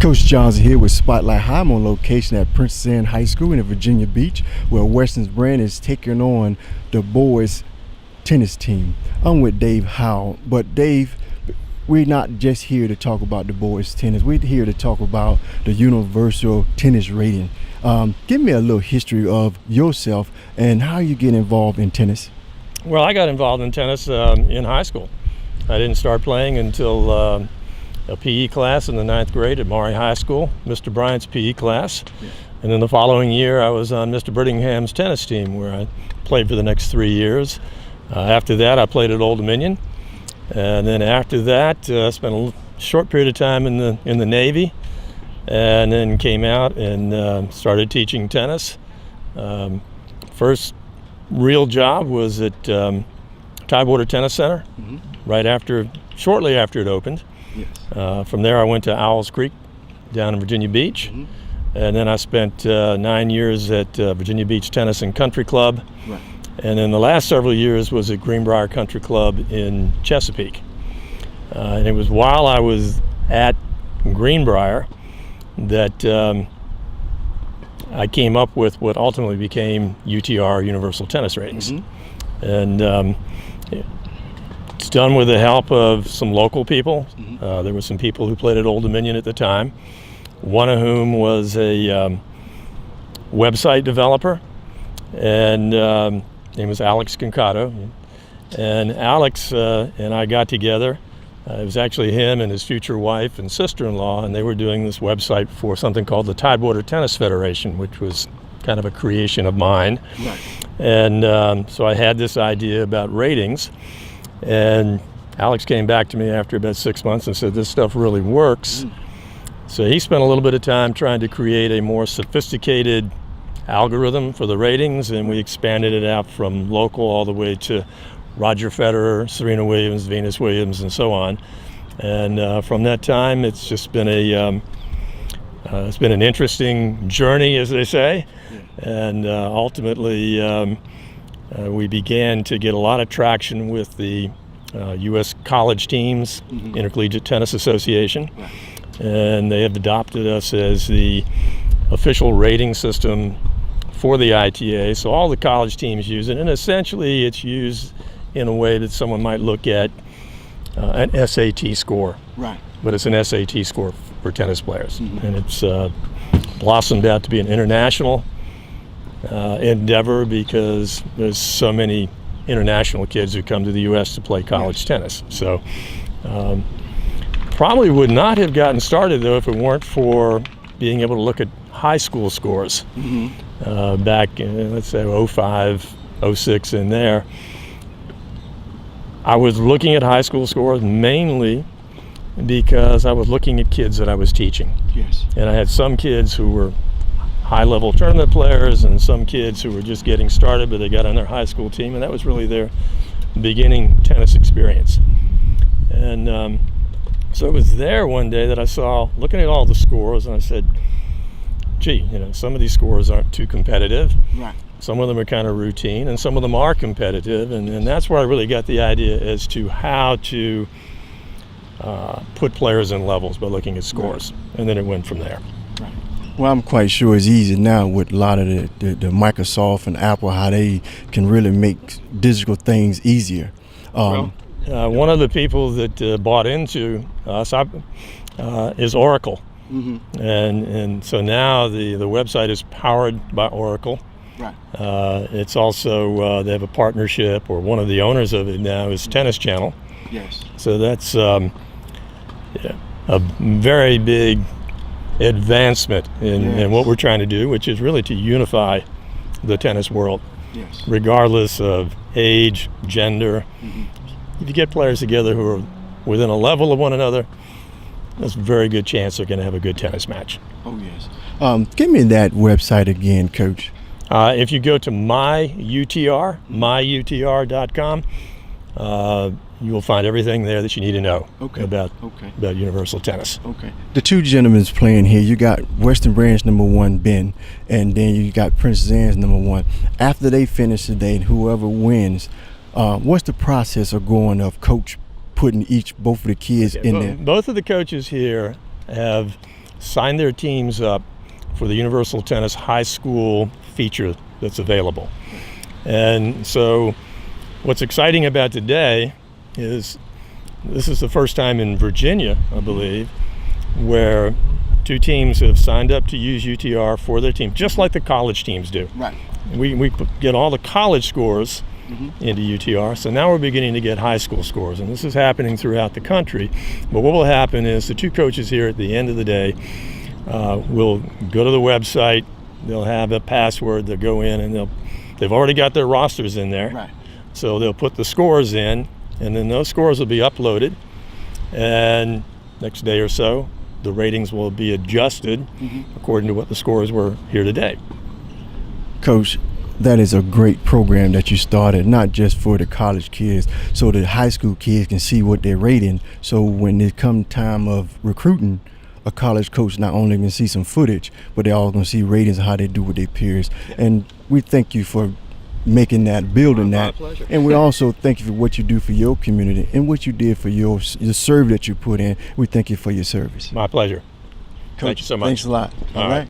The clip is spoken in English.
Coach Johnson here with Spotlight High. I'm on location at Princess Anne High School in Virginia Beach, where Western's brand is taking on the boys tennis team. I'm with Dave Howell. But Dave, we're not just here to talk about the boys tennis. We're here to talk about the universal tennis rating. Give me a little history of yourself and how you get involved in tennis. Well, I got involved in tennis in high school. I didn't start playing until a PE class in the 9th grade at Maury High School, Mr. Bryant's PE class. Yeah. And then the following year, I was on Mr. Brittingham's tennis team, where I played for the next 3 years. After that, I played at Old Dominion. And then after that, I spent a short period of time in the Navy, and then came out and started teaching tennis. First real job was at Tidewater Tennis Center, shortly after it opened. Yes. From there, I went to Owls Creek down in Virginia Beach, and then I spent 9 years at Virginia Beach Tennis and Country Club, right. And then the last several years was at Greenbrier Country Club in Chesapeake. And it was while I was at Greenbrier that I came up with what ultimately became UTR, Universal Tennis Ratings. And it's done with the help of some local people. There were some people who played at Old Dominion at the time, one of whom was a website developer, and name was Alex Concato. And Alex and I got together. It was actually him and his future wife and sister-in-law, and they were doing this website for something called the Tidewater Tennis Federation, which was kind of a creation of mine. Right. And so I had this idea about ratings. And Alex came back to me after about 6 months and said, this stuff really works. So he spent a little bit of time trying to create a more sophisticated algorithm for the ratings, and we expanded it out from local all the way to Roger Federer, Serena Williams, Venus Williams, and so on. And from that time, it's just been it's been an interesting journey, as they say. And ultimately, we began to get a lot of traction with the U.S. college teams, Intercollegiate Tennis Association, and they have adopted us as the official rating system for the ITA. So all the college teams use it, and essentially it's used in a way that someone might look at an SAT score. Right. But it's an SAT score for tennis players, and it's blossomed out to be an international endeavor because there's so many international kids who come to the U.S. to play college tennis. So probably would not have gotten started, though, if it weren't for being able to look at high school scores back in, let's say, 05, 06 in there. I was looking at high school scores mainly because I was looking at kids that I was teaching. Yes. And I had some kids who were high-level tournament players and some kids who were just getting started, but they got on their high school team, and that was really their beginning tennis experience. And so it was there one day that I saw, looking at all the scores, and I said, gee, some of these scores aren't too competitive. Right. Some of them are kind of routine, and some of them are competitive, and that's where I really got the idea as to how to put players in levels by looking at scores, and then it went from there. Right. Well, I'm quite sure it's easy now with a lot of the Microsoft and Apple, how they can really make digital things easier. One of the people that bought into us is Oracle, and so now the website is powered by Oracle. Right. It's also they have a partnership, or one of the owners of it now is Tennis Channel. Yes. So that's a very big advancement in what we're trying to do, which is really to unify the tennis world, regardless of age, gender. If you get players together who are within a level of one another, there's a very good chance they're going to have a good tennis match. Oh, yes. Give me that website again, Coach. If you go to myutr, myutr.com, you will find everything there that you need to know about universal tennis. Okay. The two gentlemen's playing here. You got Western Branch number 1, Ben, and then you got Princess Anne's number 1. After they finish today, whoever wins, what's the process of going of coach putting both of the kids in there? Both of the coaches here have sign their teams up for the Universal Tennis High School feature that's available. And so what's exciting about today is this is the first time in Virginia, I believe, where 2 teams have signed up to use UTR for their team, just like the college teams do. Right. We get all the college scores into UTR, so now we're beginning to get high school scores, and this is happening throughout the country. But what will happen is the 2 coaches here at the end of the day will go to the website, they'll have a password, they'll go in, and they've already got their rosters in there. Right. So they'll put the scores in, and then those scores will be uploaded, and next day or so the ratings will be adjusted according to what the scores were here today. Coach, that is a great program that you started, not just for the college kids, so the high school kids can see what they're rating. So when it come time of recruiting, a college coach not only can see some footage, but they're all going to see ratings and how they do with their peers. And we thank you for making that, building My that. pleasure. And we also thank you for what you do for your community and what you did for your service that you put in. We thank you for your service. My pleasure. Coach, Thank you so much. Thanks a lot. All All right. right.